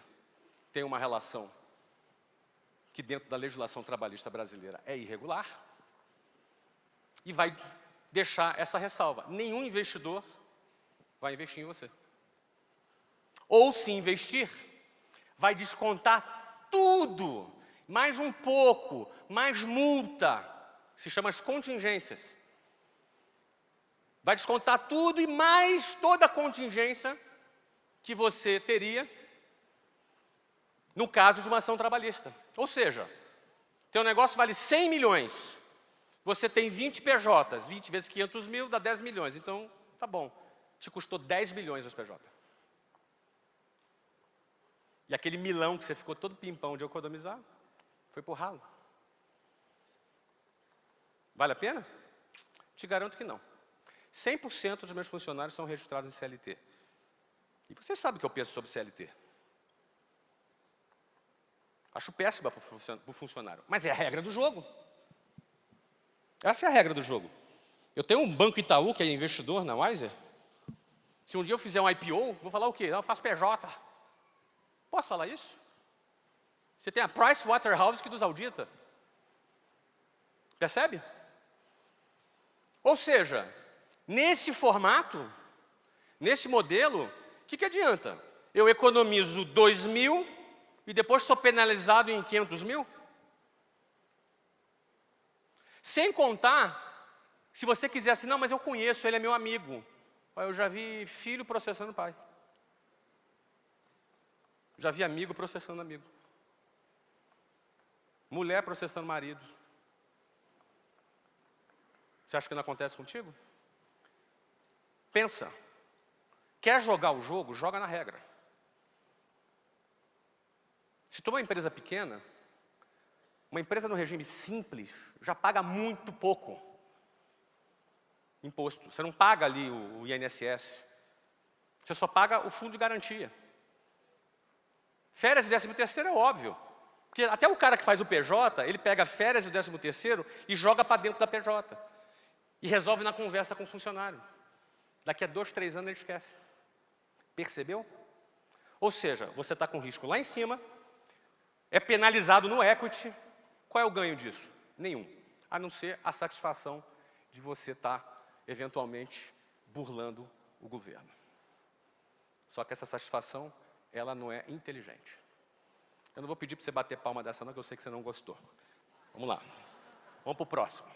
tem uma relação que dentro da legislação trabalhista brasileira é irregular, e vai deixar essa ressalva. Nenhum investidor vai investir em você. Ou se investir, vai descontar tudo, mais um pouco, mais multa, se chama as contingências. Vai descontar tudo e mais toda a contingência que você teria no caso de uma ação trabalhista. Ou seja, teu negócio vale 100 milhões, você tem 20 PJs, 20 vezes 500 mil dá 10 milhões. Então, tá bom, te custou 10 milhões os PJ. E aquele milão que você ficou todo pimpão de economizar, foi pro ralo. Vale a pena? Te garanto que não. 100% dos meus funcionários são registrados em CLT. E você sabe o que eu penso sobre CLT. Acho péssima para o funcionário, mas é a regra do jogo. Essa é a regra do jogo. Eu tenho um Banco Itaú, que é investidor na Wiser. Se um dia eu fizer um IPO, vou falar o quê? Não, eu faço PJ. Posso falar isso? Você tem a Pricewaterhouse que nos audita. Percebe? Ou seja, nesse formato, nesse modelo, o que adianta? Eu economizo 2 mil e depois sou penalizado em 500 mil? Sem contar, se você quiser assim, não, mas eu conheço, ele é meu amigo. Olha, eu já vi filho processando pai. Já vi amigo processando amigo. Mulher processando marido. Você acha que não acontece contigo? Pensa. Quer jogar o jogo? Joga na regra. Se tu é uma empresa pequena, uma empresa no regime simples já paga muito pouco imposto. Você não paga ali o INSS. Você só paga o fundo de garantia. Férias e 13º é óbvio. Porque até o cara que faz o PJ, ele pega férias e 13º e joga para dentro da PJ. E resolve na conversa com o funcionário. Daqui a 2, 3 anos ele esquece. Percebeu? Ou seja, você está com risco lá em cima, é penalizado no equity. Qual é o ganho disso? Nenhum. A não ser a satisfação de você estar, eventualmente, burlando o governo. Só que essa satisfação, ela não é inteligente. Eu não vou pedir para você bater palma dessa não, que eu sei que você não gostou. Vamos lá. Vamos para o próximo.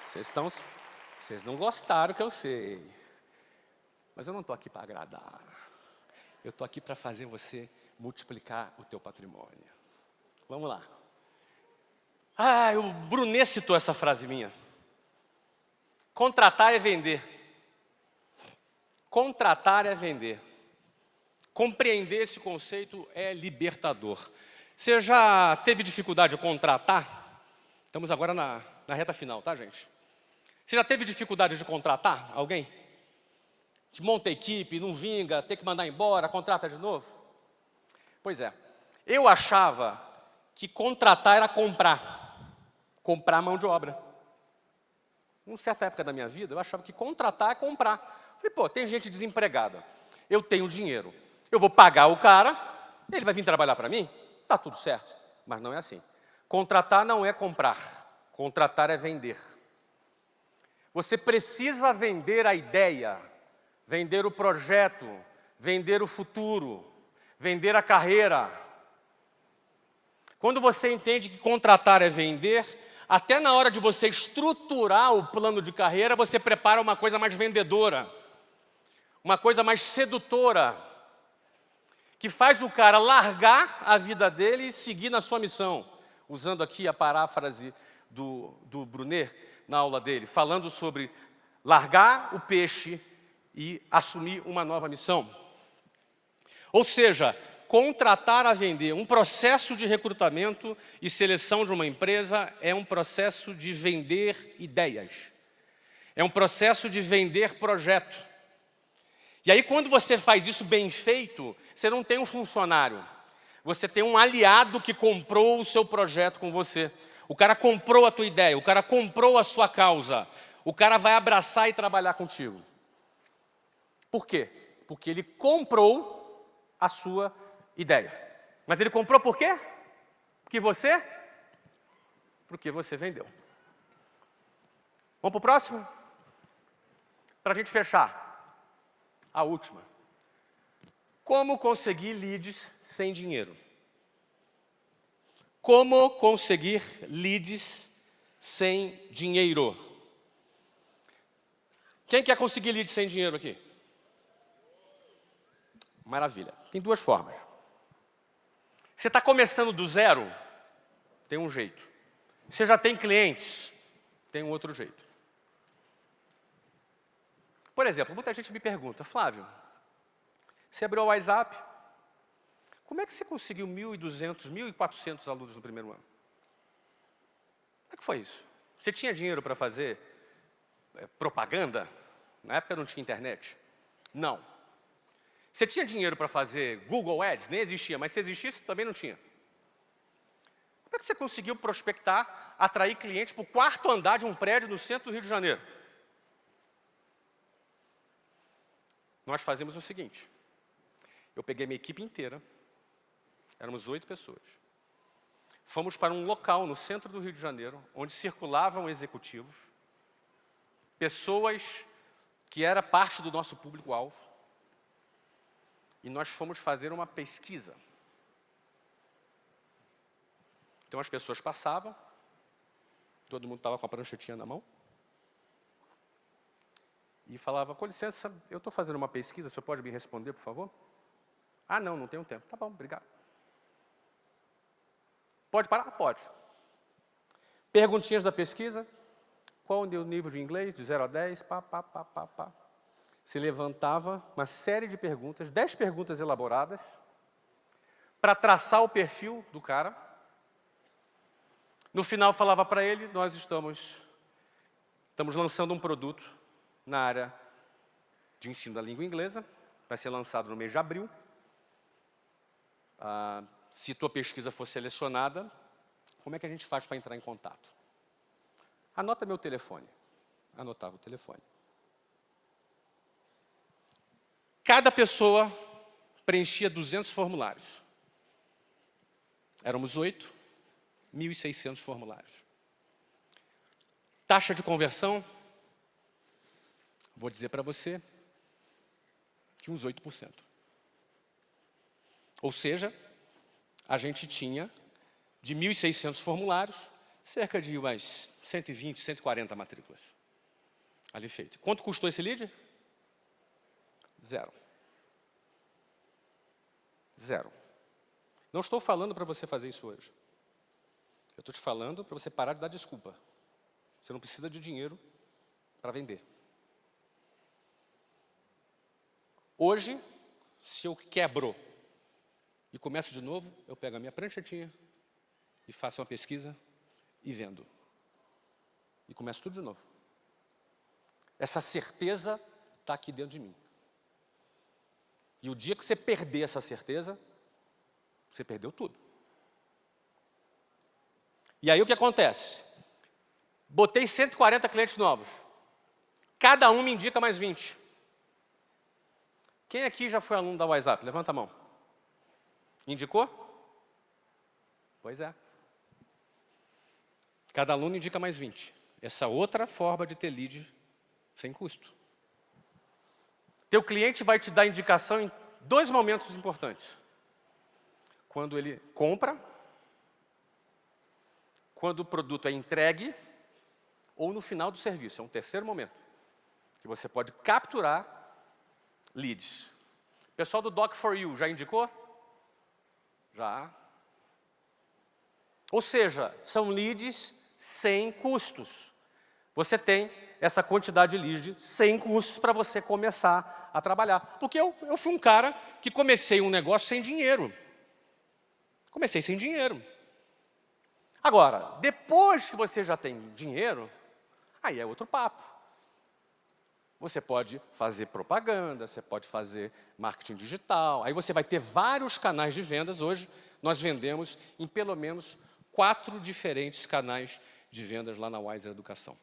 Vocês não gostaram, que eu sei. Mas eu não estou aqui para agradar. Eu estou aqui para fazer você multiplicar o teu patrimônio. Vamos lá. O Brunet citou essa frase minha. Contratar é vender. Contratar é vender. Compreender esse conceito é libertador. Você já teve dificuldade de contratar? Estamos agora na reta final, tá, gente? Você já teve dificuldade de contratar alguém? Te monta a equipe, não vinga, tem que mandar embora, contrata de novo? Pois é. Eu achava que contratar era comprar mão de obra. Em certa época da minha vida, eu achava que contratar é comprar. Falei, pô, tem gente desempregada. Eu tenho dinheiro. Eu vou pagar o cara, ele vai vir trabalhar para mim? Tá tudo certo. Mas não é assim. Contratar não é comprar. Contratar é vender. Você precisa vender a ideia, vender o projeto, vender o futuro, vender a carreira. Quando você entende que contratar é vender, até na hora de você estruturar o plano de carreira, você prepara uma coisa mais vendedora, uma coisa mais sedutora, que faz o cara largar a vida dele e seguir na sua missão. Usando aqui a paráfrase do Brunet, na aula dele, falando sobre largar o peixe e assumir uma nova missão. Ou seja, contratar a vender. Um processo de recrutamento e seleção de uma empresa é um processo de vender ideias. É um processo de vender projeto. E aí, quando você faz isso bem feito, você não tem um funcionário. Você tem um aliado que comprou o seu projeto com você. O cara comprou a tua ideia, o cara comprou a sua causa. O cara vai abraçar e trabalhar contigo. Por quê? Porque ele comprou a sua ideia. Mas ele comprou por quê? Porque você vendeu. Vamos para o próximo? Para a gente fechar. A última. Como conseguir leads sem dinheiro? Como conseguir leads sem dinheiro? Quem quer conseguir leads sem dinheiro aqui? Maravilha. Tem duas formas. Você está começando do zero? Tem um jeito. Você já tem clientes? Tem um outro jeito. Por exemplo, muita gente me pergunta, Flávio, você abriu o WhatsApp? Como é que você conseguiu 1.200, 1.400 alunos no primeiro ano? Como é que foi isso? Você tinha dinheiro para fazer propaganda? Na época não tinha internet? Não. Você tinha dinheiro para fazer Google Ads? Nem existia, mas se existisse, também não tinha. Como é que você conseguiu prospectar, atrair clientes para o 4º andar de um prédio no centro do Rio de Janeiro? Nós fazemos o seguinte. Eu peguei minha equipe inteira, éramos 8 pessoas. Fomos para um local no centro do Rio de Janeiro, onde circulavam executivos, pessoas que eram parte do nosso público-alvo, e nós fomos fazer uma pesquisa. Então as pessoas passavam, todo mundo estava com a pranchetinha na mão. E falava, com licença, eu estou fazendo uma pesquisa, o senhor pode me responder, por favor? Ah, não, não tenho tempo. Tá bom, obrigado. Pode parar? Pode. Perguntinhas da pesquisa. Qual o nível de inglês? De 0 a 10? Pá. Se levantava uma série de perguntas, 10 perguntas elaboradas, para traçar o perfil do cara. No final, falava para ele, nós estamos lançando um produto na área de ensino da língua inglesa, vai ser lançado no mês de abril. Se tua pesquisa for selecionada, como é que a gente faz para entrar em contato? Anota meu telefone. Anotava o telefone. Cada pessoa preenchia 200 formulários. Éramos 8, 1.600 formulários. Taxa de conversão, vou dizer para você, de uns 8%. Ou seja, a gente tinha, de 1.600 formulários, cerca de umas 120, 140 matrículas ali feito. Quanto custou esse lead? 0. 0. Não estou falando para você fazer isso hoje. Eu estou te falando para você parar de dar desculpa. Você não precisa de dinheiro para vender. Hoje, se eu quebro e começo de novo, eu pego a minha pranchetinha e faço uma pesquisa e vendo. E começo tudo de novo. Essa certeza está aqui dentro de mim. E o dia que você perder essa certeza, você perdeu tudo. E aí o que acontece? Botei 140 clientes novos. Cada um me indica mais 20. Quem aqui já foi aluno da WhatsApp? Levanta a mão. Indicou? Pois é. Cada aluno indica mais 20. Essa outra forma de ter lead sem custo. Teu cliente vai te dar indicação em 2 momentos importantes. Quando ele compra, quando o produto é entregue, ou no final do serviço. É um terceiro momento, que você pode capturar leads. O pessoal do Doc4U já indicou? Já. Ou seja, são leads sem custos. Você tem essa quantidade de leads sem custos para você começar a trabalhar. Porque eu fui um cara que comecei um negócio sem dinheiro. Comecei sem dinheiro. Agora, depois que você já tem dinheiro, aí é outro papo. Você pode fazer propaganda, você pode fazer marketing digital, aí você vai ter vários canais de vendas. Hoje, nós vendemos em pelo menos 4 diferentes canais de vendas lá na Wiser Educação.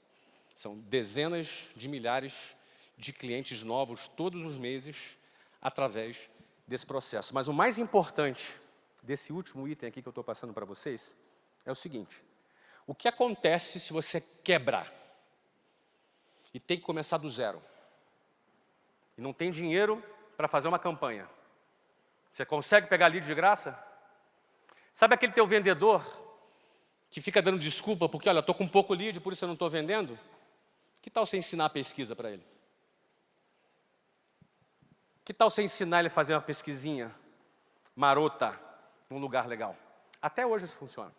São dezenas de milhares de clientes novos todos os meses através desse processo. Mas o mais importante desse último item aqui que eu estou passando para vocês é o seguinte: o que acontece se você quebrar e tem que começar do zero e não tem dinheiro para fazer uma campanha? Você consegue pegar lead de graça? Sabe aquele teu vendedor que fica dando desculpa porque, olha, estou com pouco lead, por isso eu não estou vendendo? Que tal você ensinar a pesquisa para ele? Que tal você ensinar ele a fazer uma pesquisinha marota num lugar legal? Até hoje isso funciona.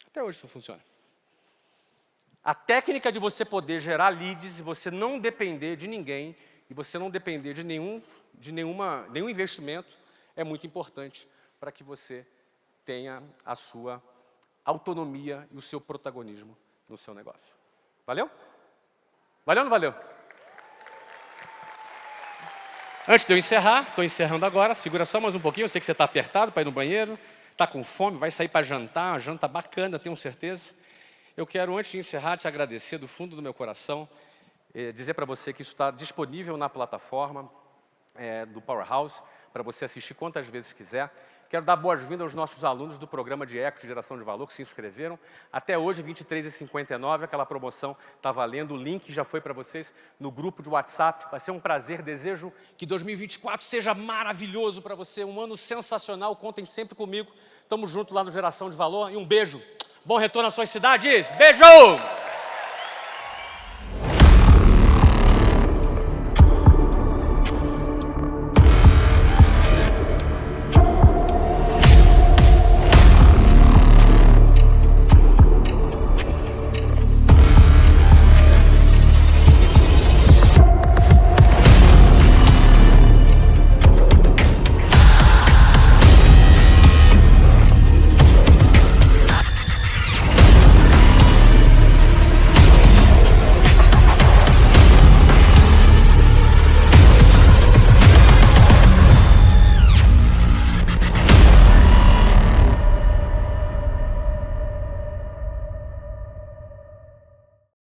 Até hoje isso funciona. A técnica de você poder gerar leads e você não depender de ninguém e você não depender de nenhum investimento é muito importante para que você tenha a sua autonomia e o seu protagonismo no seu negócio. Valeu? Valeu ou não valeu? Antes de eu encerrar, estou encerrando agora, segura só mais um pouquinho, eu sei que você está apertado para ir no banheiro, está com fome, vai sair para jantar, uma janta bacana, tenho certeza. Eu quero, antes de encerrar, te agradecer do fundo do meu coração, dizer para você que isso está disponível na plataforma do Powerhouse, para você assistir quantas vezes quiser. Quero dar boas-vindas aos nossos alunos do programa de Equity, Geração de Valor, que se inscreveram. Até hoje, R$ 23,59, aquela promoção está valendo. O link já foi para vocês no grupo de WhatsApp. Vai ser um prazer, desejo que 2024 seja maravilhoso para você, um ano sensacional. Contem sempre comigo. Estamos juntos lá no Geração de Valor e um beijo. Bom retorno às suas cidades. Beijo!